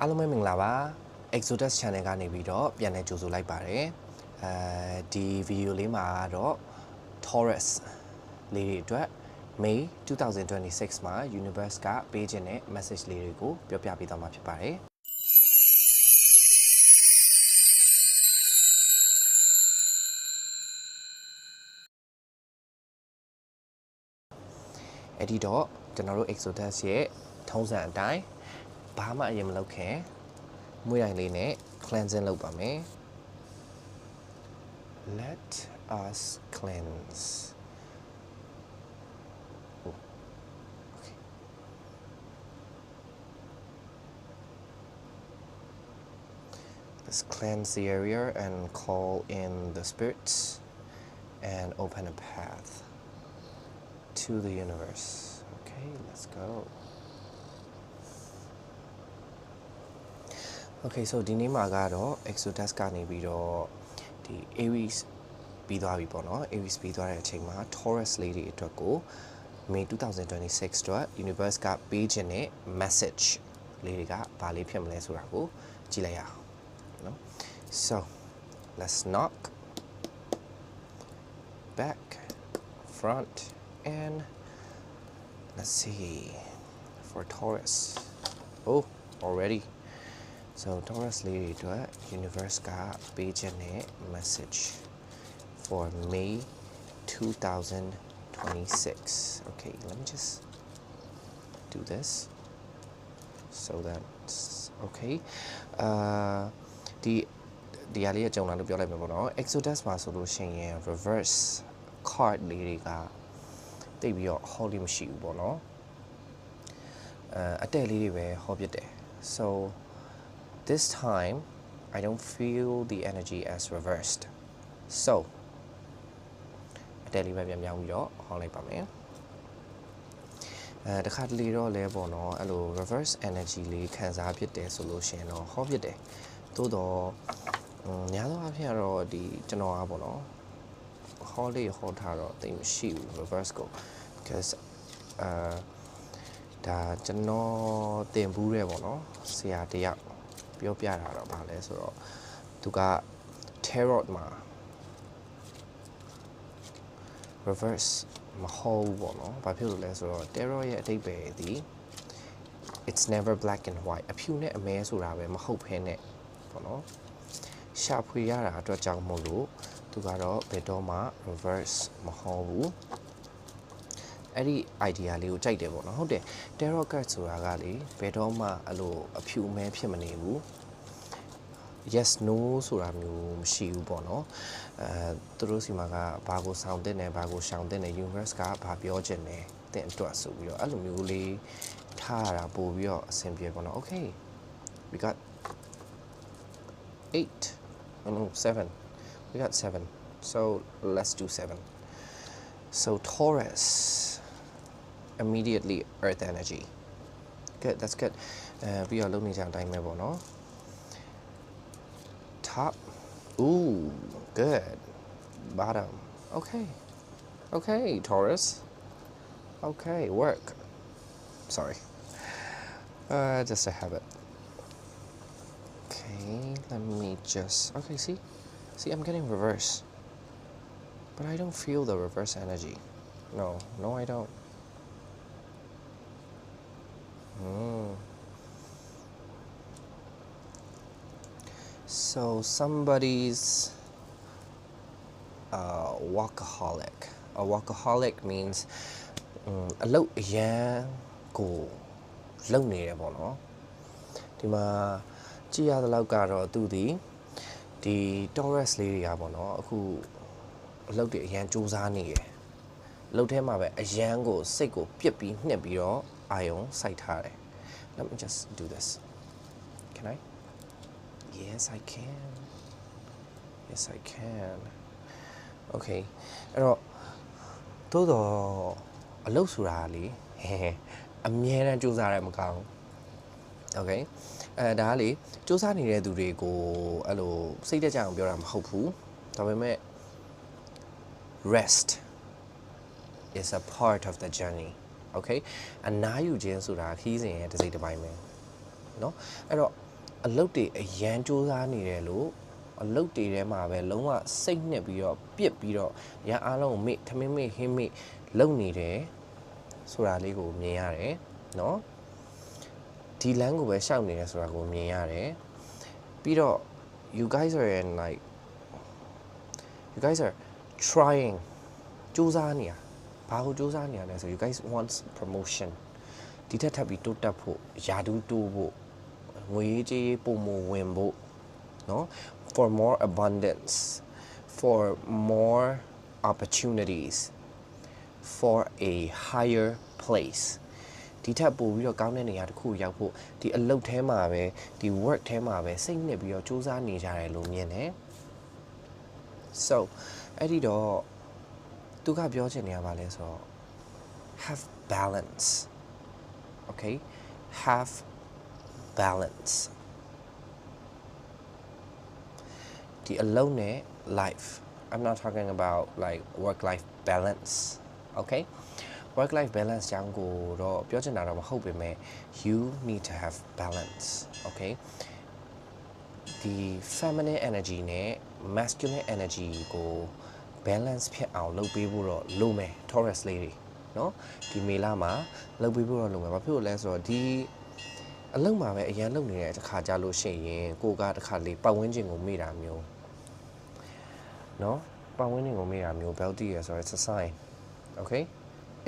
အားလုံးပဲမင်္ဂလာပါ Exodus Channel ကနေပြီးတော့ပြန်လည်ကြိုဆိုလိုက်ပါတယ်ဒီဗီဒီယိုလေးမှာတော့ Taurus လေးတွေအတွက် May 2026 မှာ Universe ကပေးခြင်းတဲ့ message လေးတွေကိုပြောပြပေးသွားမှာဖြစ်ပါတယ်အဲ့ဒီတော့ကျွန်တော်တို့ Exodus ရဲ့ထုံးစံအတိုင်းဘာမှအရင်မလုပ်ခင်မွေးတိုင်းလေးနဲ့ cleansing လုပ်ပါမယ် Let us cleanse okay. Let's cleanse the area and call in the spirits and open a path to the universe. Okay, let's go. Okay, so ဒီနေ့မှာကတော့ Exodus ကနေပြီးတော့ဒီ Aries ပြီးသွားပြီပေါ့နော် Aries ပြီးသွားတဲ့အချိန်မှာ Taurus လေးတွေအတွက်ကို May 2026 အတွက် Universe ကပေးခြင်းတဲ့ message လေးတွေကဘာလေးဖြစ်မလဲဆိုတာကိုကြည့်လိုက်ရအောင်နော် So let's knock back front and let's see for Taurus. Oh, already. So Taurus lady to Universe got page and message for May 2026. Okay, let me just do this so that's okay. The aliyah ကြောင့်လာလို့ပြောလိုက်မယ်ပေါ့နော် Exodus မှာဆိုလို့ရှိရင် reverse card လေးတွေကတိတ်ပြီးတော့ holy မရှိဘူးပေါ့နော်အတက်လေးတွေပဲဟောပြတယ် so this time I don't feel the energy as reversed so အတက်လေးပဲပြန်ပြောင်းပြီးတော့ဟောလိုက်ပါမယ်တခါတလေတော့လဲပေါ့နော်အဲ့လို reverse energy လေးခံစားဖြစ်တယ်ဆိုလို့ရှိရင်တော့ဟောဖြစ်တယ်သို့တော့များသောအားဖြင့်ကတော့ဒီကျွန်တော်ကပေါ့နော်ဟောလေးဟောထားတော့တိတ်မရှိဘူး reverse ကို because ဒါကျွန်တော်သင်ဘူးရဲပေါ့နော်ဆရာတယောက်ပြောပြတာတော့ဗာလဲဆိုတော့သူက tarot မှာ reverse မဟုတ်ဘူးပေါ့နော်ဘာဖြစ်လို့လဲဆိုတော့ tarot ရဲ့အဓိပ္ပာယ်ဒီ it's never black and white အဖြူနဲ့အမဲဆိုတာပဲမဟုတ်ဘဲနဲ့ပေါ့နော်ရှာဖွေရတာအတွက်ကြောင့်မို့လို့သူကတော့ဘယ်တော့မှ reverse မဟုတ်ဘူးအဲ့ဒီ idea လေးကိုကြိုက်တယ်ပေါ့နော်ဟုတ်တယ် tarot card ဆိုတာကလေဘယ်တော့မှအဲ့လိုအဖြူအမဲဖြစ်မနေဘူး yes no ဆိုတာမျိုးမရှိဘူးပေါ့နော်သူတို့စီမှာကဘာကိုဆောင်တဲ့နဲ့ဘာကိုရှောင်တဲ့နဲ့ universe ကဘာပြောချင်တယ်တဲ့အတွက်ဆိုပြီးတော့အဲ့လိုမျိုးလေးထားရတာပို့ပြီးတော့အဆင်ပြေပေါ့နော် okay we got 8 no 7 we got 7 so let's do 7 so Taurus immediately earth energy good that's good ပြီးတော့လုံးနေကြအတိုင်းပဲပေါ့နော် top ooh good bottom okay okay Taurus okay work sorry just a habit okay let me just okay see I'm getting reverse but I don't feel the reverse energy no I don't So somebody's workaholic. A workaholic means အလုပ်အရန်ကိုလုပ်နေတယ်ပေါ့နော်ဒီမှာကြည့်ရတဲ့လောက်ကတော့သူဒီ Taurus လေးတွေကပေါ့နော်အခုအလုပ်တွေအရန်စူးစမ်းနေတယ်အလုပ်ထဲမှာပဲအရန်ကိုစိတ်ကိုပြစ်ပြီးနှက်ပြီးတော့အာယုံစိုက်ထားတယ် Let me just do this can I Yes I can Okay အဲ့တော့သို့တော့အလုပ်ဆိုတာလေအမြဲတမ်းစူးစမ်းရမကောင်း Okay ဒါကလေစူးစမ်းနေတဲ့သူတွေကိုအဲ့လိုစိတ်တက်ကြအောင်ပြောတာမဟုတ်ဘူးဒါပေမဲ့ rest is a part of the journey okay အနားယူခြင်းဆိုတာခီးစဉ်ရဲ့တစ်စိတ်တစ်ပိုင်းပဲเนาะအဲ့တော့ အလုတ်တွေအရန်စူးစမ်းနေတယ်လို့အလုတ်တွေထဲမှာပဲလုံးဝစိတ်နှစ်ပြီးတော့ပြစ်ပြီးတော့ရန်အားလုံးမေ့ထမင်းမေ့ဟင်းမေ့လုံနေတယ်ဆိုတာလေးကိုမြင်ရတယ်နော်ဒီလမ်းကိုပဲရှောက်နေတယ်ဆိုတာကိုမြင်ရတယ်ပြီးတော့ you guys are trying စူးစမ်းနေတာဘာကိုစူးစမ်းနေရလဲဆို you guys want promotion ဒီထက်ထပ်ပြီးတိုးတက်ဖို့ယာဒူးတိုးဖို့ငွေကြေးပုံမဝင်ဖို့နော် for more abundance for more opportunities for a higher place ဒီထက်ပိုပြီးတော့ကောင်းတဲ့နေရာတစ်ခုရောက်ဖို့ဒီအလုပ်ထဲမှာပဲဒီ work ထဲမှာပဲစိတ်နှစ်ပြီးတော့စူးစမ်းနေကြတယ်လို့မြင်တယ် so အဲ့ဒီတော့သူကပြောချင်နေရပါလဲဆိုတော့ have balance okay have balance ဒီအလုံးနဲ့ life I'm not talking about like work life balance okay work life balance ကြောင့်ကိုတော့ပြောချင်တာတော့မဟုတ်ပေမဲ့ you need to have balance okay ဒီ feminine energy နဲ့ masculine energy ကို balance ဖြစ်အောင်လုပ်ပေးဖို့တော့လိုမယ် Taurus လေးတွေเนาะဒီမေလမှာလုပ်ပေးဖို့တော့လိုမယ်ဘာဖြစ်လို့လဲဆိုတော့ဒီအလုံးမှာပဲအရန်လုပ်နေတဲ့တစ်ခါကြလို့ရှိရင်ကိုကတစ်ခါလေးပတ်ဝန်းကျင်ကိုမေ့တာမျိုးเนาะပတ်ဝန်းကျင်ကိုမေ့တာမျိုး belt ရယ်ဆိုတော့ it's a sign okay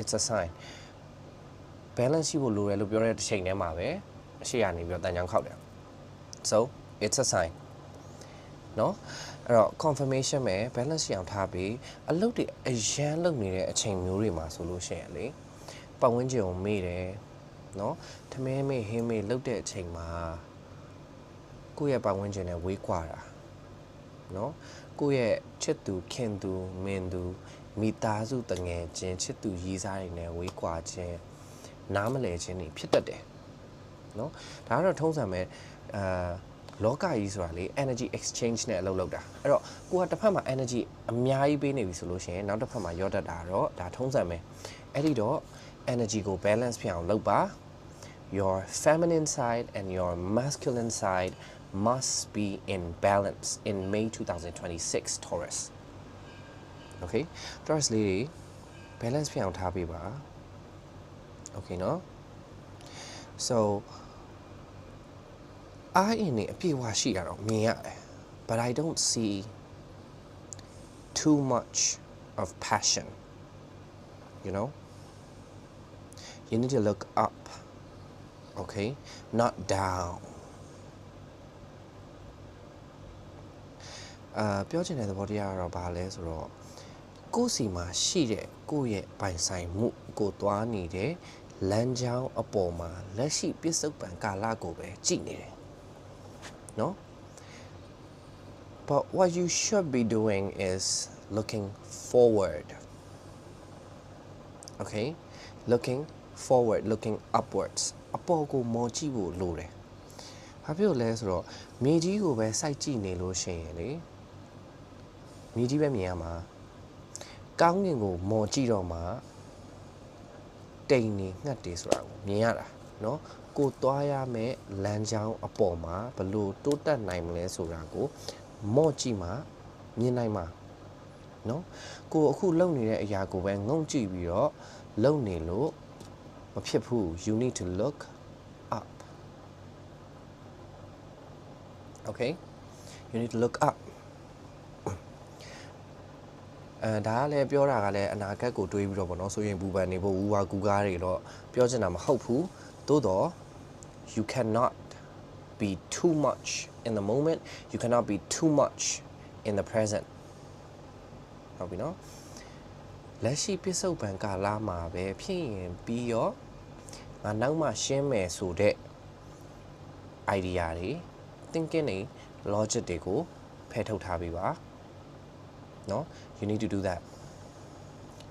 it's a sign balance ရှိဖို့လိုတယ်လို့ပြောတဲ့တစ်ချိန်တည်းမှာပဲအရှိရနေပြီးတော့တန်ချောင်းခောက်တယ် so it's a sign เนาะအဲ့တော့ confirmation ပဲ balance ရှိအောင်ထားပြီးအလုပ်တွေအရန်လုပ်နေတဲ့အချိန်မျိုးတွေမှာဆိုလို့ရှိရင်လေပတ်ဝန်းကျင်ကိုမေ့တယ်เนาะထမင်းမေ့ဟင်းမေ့လုပ်တဲ့အချိန်မှာကိုယ့်ရဲ့ပတ်ဝန်းကျင်နဲ့ဝေးကွာတာเนาะကိုယ့်ရဲ့ချစ်သူခင်သူမင်သူမိသားစုတငယ်ချင်းချစ်သူရည်စားတွေနဲ့ဝေးကွာခြင်းနားမလည်ခြင်းတွေဖြစ်တတ်တယ်เนาะဒါကတော့ထုံးစံပဲလောကကြီးဆိုတာလေ energy exchange နဲ့အလုပ်လုပ်တာအဲ့တော့ကိုကတစ်ဖက်မှာ energy အများကြီးပေးနေပြီဆိုလို့ရှိရင်နောက်တစ်ဖက်မှာရောတတ်တာတော့ဒါထုံးစံပဲအဲ့ဒီတော့ energy ကို balance ဖြစ်အောင်လုပ်ပါ your feminine side and your masculine side must be in balance in May 2026 Taurus okay Taurus လေး balance ဖြစ်အောင်ထားပေးပါ okay เนาะ so I in a piece of shit but I don't see too much of passion you know you need to look up okay not down ပြောချင်တဲ့သဘောတရားကတော့ဘာလဲဆိုတော့ကိုယ်စီမှာရှိတဲ့ကိုယ့်ရဲ့ပိုင်ဆိုင်မှုကိုသွားနေတဲ့လမ်းကြောင်းအပေါ်မှာလက်ရှိပြစ္ဆုတ်ပံကာလကိုပဲကြည့်နေတယ်No? But what you should be doing is looking forward. Okay? Looking forward, looking upwards. အပေါ်ကိုမော်ကြည့်ဖို့လိုတယ်။ဘာဖြစ်လို့လဲဆိုတော့မြေကြီးကိုပဲစိုက်ကြည့်နေလို့ရှိရင်လေမြေကြီးပဲမြင်ရမှာ။ကောင်းကင်ကိုမော်ကြည့်တော့မှတိမ်နေငှက်တွေဆိုတာကိုမြင်ရတာနော်။ကိုသွားရမယ်လမ်းကြောင်းအပေါ်မှာဘလို့တိုးတက်နိုင်မလဲဆိုတာကိုမော့ကြည့်မှမြင်နိုင်မှာနော်ကိုအခုလုံနေတဲ့အရာကိုပဲငုံကြည့်ပြီးတော့လုံနေလို့မဖြစ်ဘူး you need to look up okay you need to look up ဒါကလည်းပြောတာကလည်းအနာဂတ်ကိုတွေးပြီးတော့ပေါ့နော်ဆိုရင်ဘူပန်နေဖို့ဝူဝါကူကားတွေတော့ပြောချင်တာမဟုတ်ဘူးသို့တော့ you cannot be too much in the moment you cannot be too much in the present ဟုတ်ပြီနော်လက်ရှိပြစ္ဆုတ်ပံကာလမှာပဲဖြစ်ရင်ပြီးရောငါနောက်မှရှင်းမယ်ဆိုတဲ့ idea တွေ thinking တွေ logic တွေကိုဖယ်ထုတ်ထားပေးပါနော် you need to do that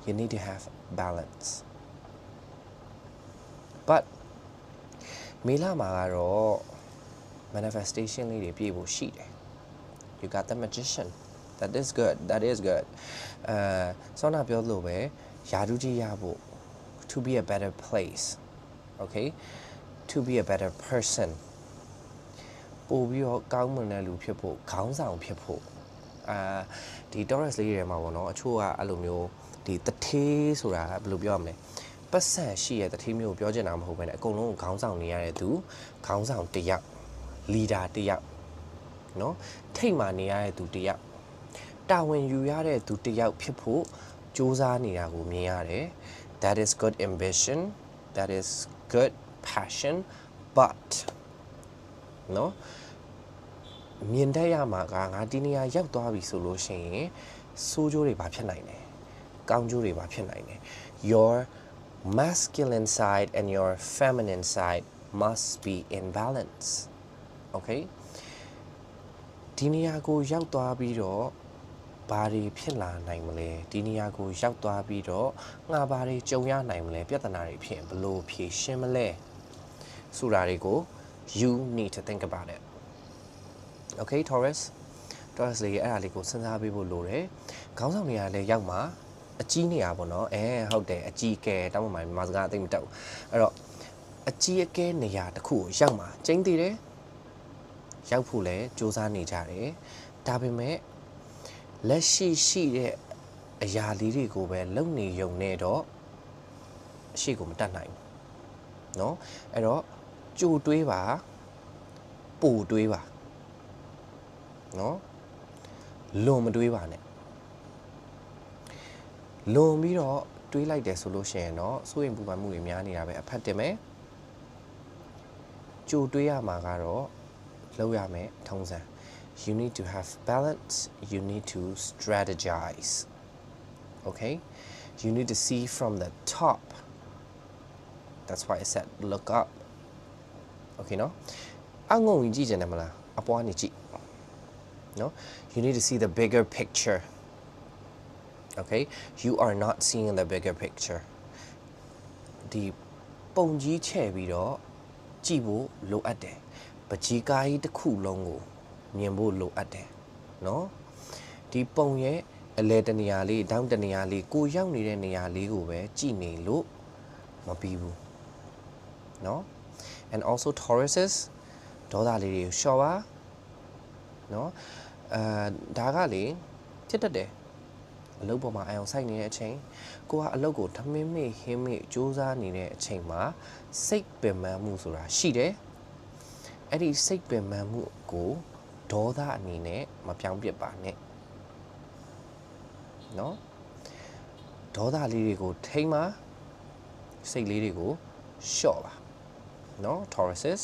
you need to have balance but မေလမှာကတော့ manifestation လေးတွေပြည့်ဖို့ရှိတယ် you got the magician that is goodဆောင်းနာပြောလို့ပဲယာဒူးကြီးရဖို့ to be a better place okay to be a better person ပ ပို့ပြီးတော့ကောင်းမွန်တဲ့လူဖြစ်ဖို့ခေါင်းဆောင်ဖြစ်ဖို့ဒီ Taurus လေးတွေမှာပေါ့နော်အချို့ကအဲ့လိုမျိုးဒီတထေးဆိုတာဘယ်လိုပြောရမလဲပတ်စံရှိရဲ့တထေးမျိုးပြောချင်တာမဟုတ်ဘဲနဲ့အကုန်လုံးကိုခေါင်းဆောင်နေရတဲ့သူခေါင်းဆောင်တစ်ယောက် leader တစ်ယောက်နော်ထိတ်မှနေရတဲ့သူတစ်ယောက်တာဝန်ယူရတဲ့သူတစ်ယောက်ဖြစ်ဖို့စူးစမ်းနေတာကိုမြင်ရတယ် that is good ambition that is good passion but နော်မြင်တတ်ရမှာကငါဒီနေရာရောက်သွားပြီဆိုလို့ရှိရင်ဆိုးကျိုးတွေဘာဖြစ်နိုင်လဲကောင်းကျိုးတွေဘာဖြစ်နိုင်လဲ your masculine side and your feminine side must be in balance okay ဒီနေရာကိုရောက်သွားပြီးတော့ဘာတွေဖြစ်လာနိုင်မလဲဒီနေရာကိုရောက်သွားပြီးတော့ငါဘာတွေကြုံရနိုင်မလဲပြဿနာတွေဖြစ်ရင်ဘယ်လိုဖြေရှင်းမလဲဆိုတာတွေကို you need to think about it okay Taurus လေးအဲ့ဒါလေးကိုစဉ်းစားပေးဖို့လိုတယ်ခေါင်းဆောင်နေရာလဲရောက်မှာအကြီးနေရာပေါ့နော်ဟုတ်တယ်အကြီးကဲတောင်းမှမြန်မာစကားအသိမတက်ဘူးအဲ့တော့အကြီးအကဲနေရာတစ်ခုကိုရောက်မှာကျင်းသေးတယ်ရောက်ဖို့လဲစူးစမ်းနေကြတယ်ဒါပေမဲ့လက်ရှိတဲ့အရာလေးတွေကိုပဲလုံနေုံနဲ့တော့အရှိကိုမတတ်နိုင်ဘူးเนาะအဲ့တော့ကြိုတွေးပါပိုတွေးပါเนาะလွန်မတွေးပါနဲ့လွန်ပြီးတော့တွေးလိုက်တယ်ဆိုလို့ရှိရင်တော့စိုးရင်ပူပန်မှုတွေများနေတာပဲအဖတ်တင်မယ်ကြိုတွေးရမှာကတော့လောက်ရမယ်ထုံးစံYou need to have balance. You need to strategize. Okay? You need to see from the top. That's why I said look up. Okay, no? No? You need to see the bigger picture. Okay? You are not seeing the bigger picture. The ponji che biro jibo lo ade. But jikai de kulongo. မြင်ဖို့လိုအပ်တယ်เนาะဒီပုံရဲ့အလဲတနေရာလေးတောင်းတနေရာလေးကိုရောက်နေတဲ့နေရာလေးကိုပဲကြည်နေလို့မပြီးဘူးเนาะ and also Tauruses ဒေါသလေးတွေရှော့ပါเนาะဒါကလေဖြစ်တတ်တယ်အလုပ်ပေါ်မှာအယုံဆိုင်နေတဲ့အချိန်ကိုကအလုပ်ကိုထမင်းမေ့ဟင်းမေ့စူးစမ်းနေတဲ့အချိန်မှာစိတ်ပင်ပန်းမှုဆိုတာရှိတယ်အဲ့ဒီစိတ်ပင်ပန်းမှုကိုဒေါသအနေနဲ့မပြောင်းပြစ်ပါနဲ့เนาะဒေါသလေးတွေကိုထိမ့်ပါစိတ်လေးတွေကိုလျှော့ပါเนาะ Tauruses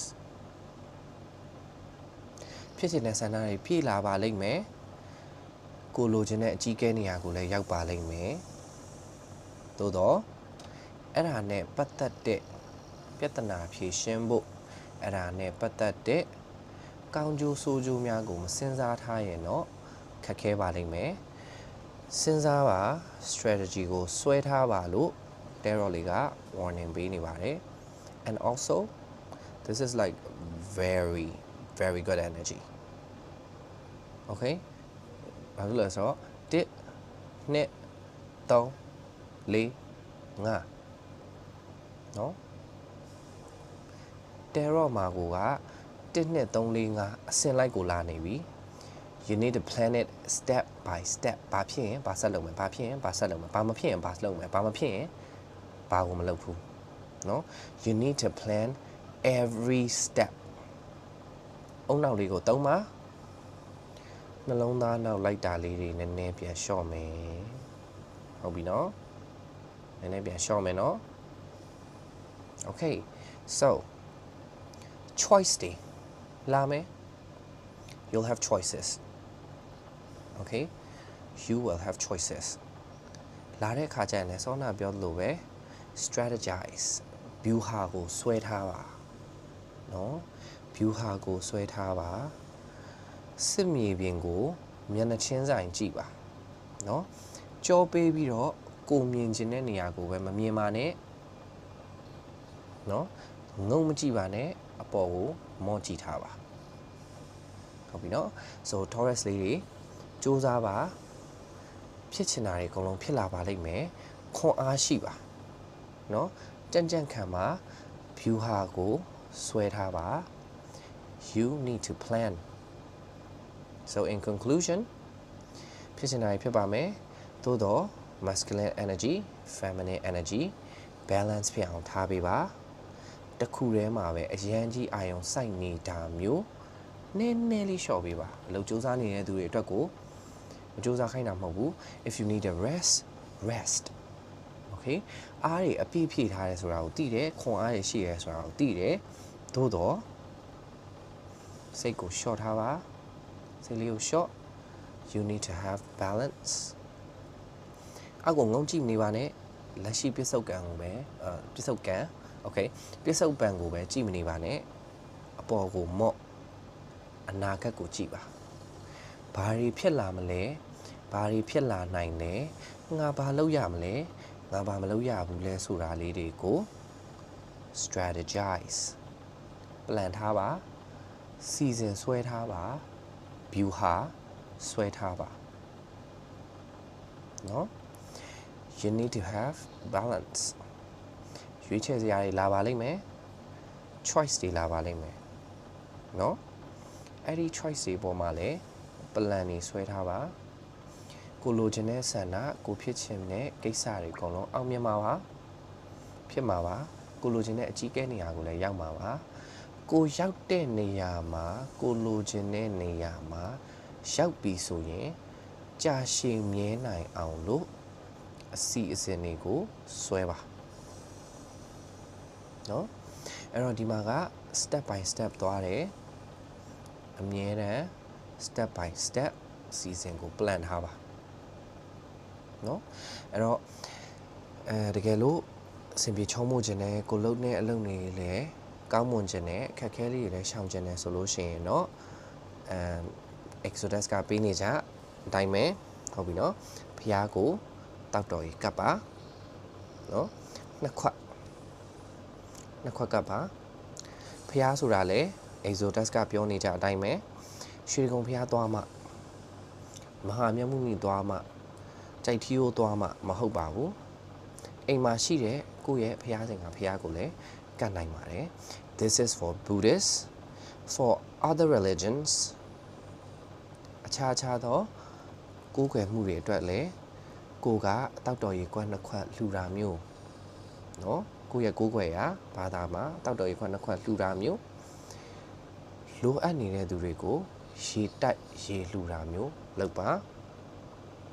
ဖြစ်နေတဲ့ဆန္ဒတွေပြည့်လာပါလိမ့်မယ်ကိုလိုချင်တဲ့အကြီးကဲနေရာကိုလည်းရောက်ပါလိမ့်မယ်သို့တော့အဲ့ဒါနဲ့ပတ်သက်တဲ့ပြဿနာဖြေရှင်းဖို့အဲ့ဒါနဲ့ပတ်သက်တဲ့ကောင်းကျိုးဆိုးကျိုးများကိုမစဉ်းစားထားရင်တော့ခက်ခဲပါလိမ့်မယ်စဉ်းစားပါ strategy ကိုဆွဲထားပါလို့ Tarot လေးက warning ပေးနေပါတယ် and also this is like very very good energy okay ဘာလို့လဲဆိုတော့1 2 3 4 5เนาะ Tarot မှာကိုက1 2 3 4 5အစင်လိုက်ကိုလာနေပြီ you need to plan it step by step ဘာဖြစ်ရင်ဘာဆက်လုပ်မယ်ဘာဖြစ်ရင်ဘာဆက်လုပ်မယ်ဘာမဖြစ်ရင်ဘာလုပ်မယ်ဘာမဖြစ်ရင်ဘာကိုမလုပ်ဘူးเนาะ you need to plan every step အုံနောက်လေးကိုသုံးပါနှလုံးသားနောက်လိုက်တာလေးတွေနည်းနည်းပြန်လျှော့မယ်ဟုတ်ပြီเนาะနည်းနည်းပြန်လျှော့မယ်เนาะ okay so choice day Lame, you'll have choices. Okay? You will have choices. Lare khaja ne sona byot lo be strategize. Byuha ko sway tha ba. No? Byuha ko sway tha ba. Sit mye pyin ko myan na chin sain ji ba. No? Jaw pe pi do ko myin chin de neya ko be ma myin ma ne. No? Ngou ma ji ba ne apaw ko mo ji tha ba. ဟုတ်ပြီเนาะ so Taurus လေးတွေစူးစမ်းပါဖြစ်ချင်တာတွေအကုန်လုံးဖြစ်လာပါလိမ့်မယ်ခွန်အားရှိပါเนาะကြံ့ကြံ့ခံပါ view ဟာကိုဆွဲထားပါ you need to plan so in conclusion ဖြစ်စဉ်တိုင်းဖြစ်ပါမယ်သို့တော့ masculine energy feminine energy balance ဖြစ်အောင်ထားပေးပါတခုတည်းမှာပဲအရန်ကြီးအာယုံစိုက်နေတာမျိုးနည်းနည်းလေးလျှော့ပေးပါအလုပ်စူးစမ်းနေတဲ့သူတွေအတွက်ကိုမစူးစမ်းခိုင်းတာမဟုတ်ဘူး if you need a rest okay အားတွေအပြည့်ဖြည့်ထားတယ်ဆိုတာကိုသိတယ်ခွန်အားတွေရှိရဲဆိုတာကိုသိတယ်သို့တော့စိတ်ကို short ထားပါစိတ်လေးကို short you need to have balance အကောင်ငုံကြည့်နေပါနဲ့လက်ရှိပြစ္ဆုတ်ကံကိုပဲပြစ္ဆုတ်ကံ okay ပြစ္ဆုတ်ပံကိုပဲကြည့်မနေပါနဲ့အပေါ်ကိုမော့အနာဂတ်ကိုကြည့်ပါဘာတွေဖြစ်လာမလဲဘာတွေဖြစ်လာနိုင်လဲငါဘာလုပ်ရမလဲငါဘာမလုပ်ရဘူးလဲဆိုတာလေးတွေကို strategize plan ထားပါ season ဆွဲထားပါ view ဟာဆွဲထားပါเนาะ you need to have balance ရွေးချယ်စရာတွေလာပါလိမ့်မယ် choice တွေလာပါလိမ့်မယ်เนาะအဲ့ဒီ choice တွေပေါ်မှာလည်း plan တွေဆွဲထားပါကိုလိုချင်တဲ့ဆန္ဒကိုဖြစ်ချင်တဲ့ကိစ္စတွေအကုန်လုံးအောင်မြင်မှာပါဖြစ်မှာပါကိုလိုချင်တဲ့အကြီးကဲနေရာကိုလည်းရောက်မှာပါကိုရောက်တဲ့နေရာမှာကိုလိုချင်တဲ့နေရာမှာရောက်ပြီဆိုရင်ကြာရှည်မြဲနိုင်အောင်လို့အစီအစဉ်တွေကိုဆွဲပါเนาะအဲ့တော့ဒီမှာက step by step သွားတယ်အမြဲတမ်း step by step အစီအစဉ်ကို plan ထားပါเนาะအဲ့တော့တကယ်လို့အဆင်ပြေချောမွေ့ခြင်းနဲ့ကိုလုံးနဲ့အလုပ်တွေလည်းကောင်းမွန်ခြင်းနဲ့အခက်အခဲလေးတွေလည်းရှောင်ခြင်းနဲ့ဆိုလို့ရှိရင်တော့Exodus ကပေးနေကြအတိုင်းပဲဟုတ်ပြီเนาะဖျားကိုတောက်တော်ကြီးကပ်ပါเนาะနှစ်ခွက်ကပ်ပါဖျားဆိုတာလေ Exodus ကပြောနေကြအတိုင်းပဲရွှေကုံဖျားသွားမှမဟာမြတ်မှုမိသွားမှကြိုက်ထီးကိုသွားမှမဟုတ်ပါဘူးအိမ်မှာရှိတဲ့ကိုယ့်ရဲ့ဖျားစဉ်ကဖျားကိုလည်းကတ်နိုင်ပါတယ် This is for Buddhists for other religions အခြားသောကိုးကွယ်မှုတွေအတွက်လည်းကိုကတောက်တော်ရေခွက်နှစ်ခွက်လှူတာမျိုးเนาะကိုယ့်ရဲ့ကိုးကွယ်ရာဘာသာမှာတောက်တော်ရေခွက်နှစ်ခွက်လှူတာမျိုးလိုအပ်နေတဲ့သူတွေကိုရေတိုက်ရေလှူတာမျိုးလုပ်ပါ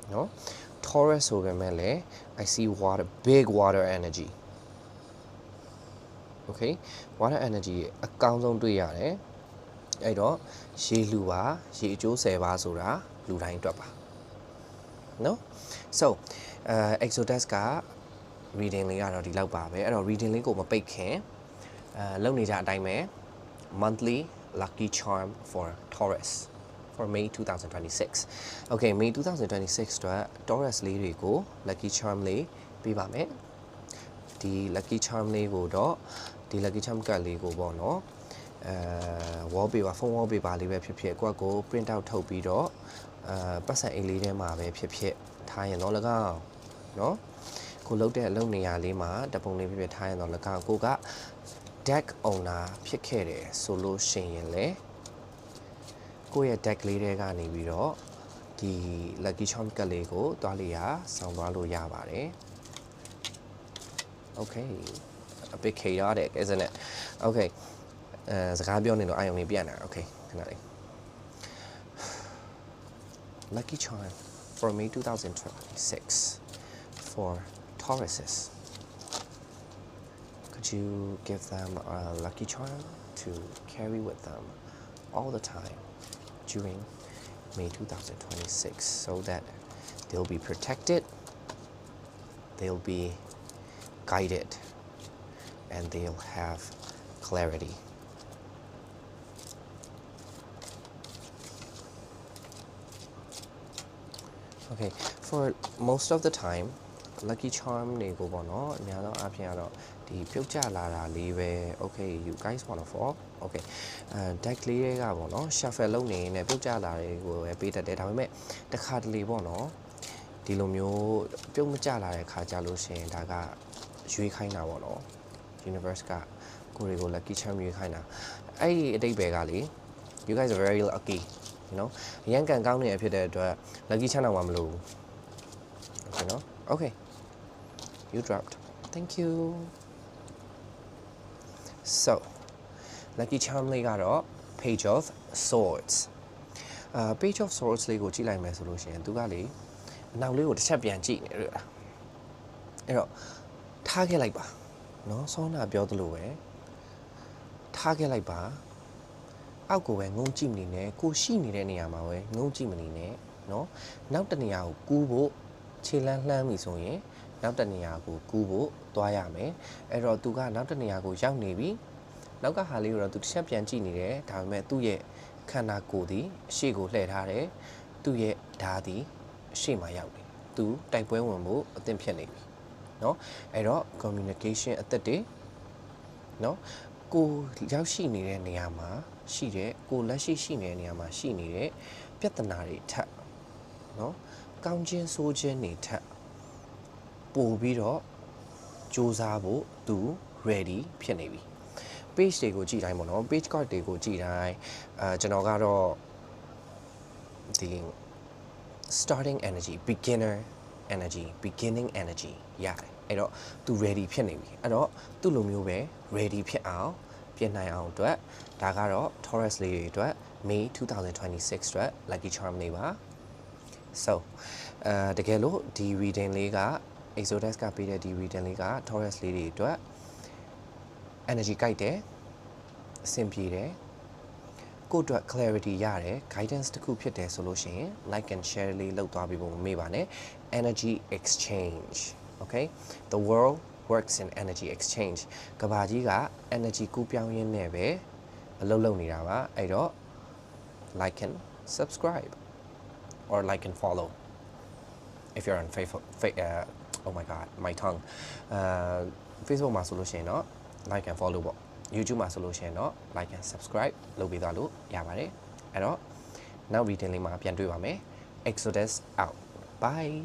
เนาะ Taurus ဆိုပေမဲ့လည်း I see water big water energy okay water energy အကောင်းဆုံးတွေ့ရတယ်အဲ့တော့ရေလှူပါရေအကျိုး10ပါးဆိုတာလူတိုင်းအတွက်ပါနော် so Exodus က reading လေးကတော့ဒီလောက်ပါပဲအဲ့တော့ reading လေးကိုမပိတ်ခင်လုပ်နေကြအတိုင်းပဲ monthly lucky charm for Taurus for May 2026 okay May 2026 အတွက် Taurus လေးတွေကို lucky charm လေးပေးပါမယ်ဒီ lucky charm လေးကိုတော့ဒီ lucky charm ကတ်လေးကိုပေါ့နော်wallpaper phone wallpaper လေးပဲဖြစ်ဖြစ်ကိုယ့်ကို print out ထုတ်ပြီးတော့ပတ်စံအိတ်လေးထဲမှာပဲဖြစ်ထားရင်တော့၎င်းเนาะကိုလုတ်တဲ့အလုပ်နေရာလေးမှာတပုံလေးဖြစ်ထားရင်တော့၎င်းကိုက deck owner ဖြစ်ခဲ့တယ်ဆိုလို့ရှိရင်လေကိုယ့်ရဲ့ deck လေးတွေကနေပြီးတော့ဒီ lucky charm ကတ်လေးကိုတွားလေးရဆောင်းသွားလို့ရပါတယ် okay a bit chaotic isn't it okay စကားပြောနေတော့အာယုံလေးပြတ်နေတာ okay ခဏလေး lucky charm for May 2026 for Tauruses could you give them a lucky charm to carry with them all the time during May 2026 so that they'll be protected they'll be guided and they'll have clarity okay for most of the time lucky charm တွေကိုပေါ့နော်အများဆုံးအားဖြင့်ကတော့ဒီပြုတ်ကျလာတာလေးပဲ okay you guys want to fall okay deck လေးတွေကပေါ့နော် shuffle လုပ်နေနေပြုတ်ကျလာတွေကိုပဲပေးတတ်တယ်ဒါပေမဲ့တစ်ခါတလေပေါ့နော်ဒီလိုမျိုးပြုတ်မကျလာတဲ့ခါကြလို့ရှိရင်ဒါကရွေးခိုင်းတာပေါ့နော် universe ကကိုရီကို lucky charm ရွေးခိုင်းတာ အဲ့ဒီအတိတ်ပဲကလေ you guys are very lucky you know အရန်ကန်ကောင်းနေဖြစ်တဲ့အတွက် lucky channel မှာမလို့ okay နော် okay you dropped thank you so lucky charm လေးကတော့ page of swords page of swords လေးကိုကြည့်လိုက်မယ်ဆိုလို့ရှိရင်သူကလေအနောက်လေးကိုတစ်ချက်ပြန်ကြည့်နေရတာအဲ့တော့ထားခဲ့လိုက်ပါเนาะဆောနာပြောသလိုပဲထားခဲ့လိုက်ပါအောက်ကိုပဲငုံကြည့်မနေနဲ့ကိုရှိနေတဲ့နေရာမှာပဲငုံကြည့်မနေနဲ့เนาะနောက်တနေရာကိုကူးဖို့ခြေလန်းလှမ်းပြီဆိုရင်နောက်တနေရာကိုကူးဖို့သွားရမယ်အဲ့တော့သူကနောက်တနေရာကိုရောက်နေပြီနောက်ကဟာလေးကိုတော့သူတစ်ချက်ပြန်ကြည့်နေတယ်ဒါပေမဲ့သူ့ရဲ့ခန္ဓာကိုယ်ဒီအရှိကိုလှည့်ထားတယ်သူ့ရဲ့ဓာတ်ဒီအရှိမှာရောက်တယ်သူတိုက်ပွဲဝင်ဖို့အသင့်ဖြစ်နေပြီเนาะအဲ့တော့ communication အသက်တွေเนาะကိုရောက်ရှိနေတဲ့နေရာမှာရှိတဲ့ကိုလက်ရှိရှိနေတဲ့နေရာမှာရှိနေတဲ့ပြဿနာတွေထပ်เนาะကောင်းခြင်းဆိုးခြင်းတွေထပ်ပို့ပြီးတော့စူးစမ်းဖို့သူ ready ဖြစ်နေပြီ page တွေကိုကြည့်တိုင်းပေါ့နော် page card တွေကိုကြည့်တိုင်းကျွန်တော်ကတော့ဒီ starting energy beginning energy ရတယ်အဲ့တော့သူ ready ဖြစ်နေပြီအဲ့တော့သူ့လိုမျိုးပဲ ready ဖြစ်အောင်ပြင်နိုင်အောင်အတွက်ဒါကတော့ Taurus လေးတွေအတွက် May 2026 အတွက် lucky charm လေးပါ so တကယ်လို့ဒီ reading လေးက Exodus ကပေးတဲ့ဒီ reading လေးက Taurus လေးတွေအတွက် energy ကြိုက်တယ်အဆင်ပြေတယ်ကိုယ့်အတွက် clarity ရတယ် guidance တစ်ခုဖြစ်တယ်ဆိုလို့ရှိရင် like and share လေးလုပ်သွားပြီးဖို့မမေ့ပါနဲ့ energy exchange okay the world works in energy exchange ကဘာကြီးက energy ကူးပြောင်းရင်းနဲ့ပဲအလုပ်လုပ်နေတာပါအဲ့တော့ like and subscribe or like and follow if you're on Facebook oh my god my tongue Facebook မှာဆိုလို့ရှိရင်တော့ like and follow ပေါ့ YouTube မှာဆိုလို့ရှိရင်တော့ like and subscribe လုပ်ပေးသွားလို့ရပါတယ်အဲ့တော့နောက် reading လေးမှာပြန်တွေ့ပါမယ် Exodus out bye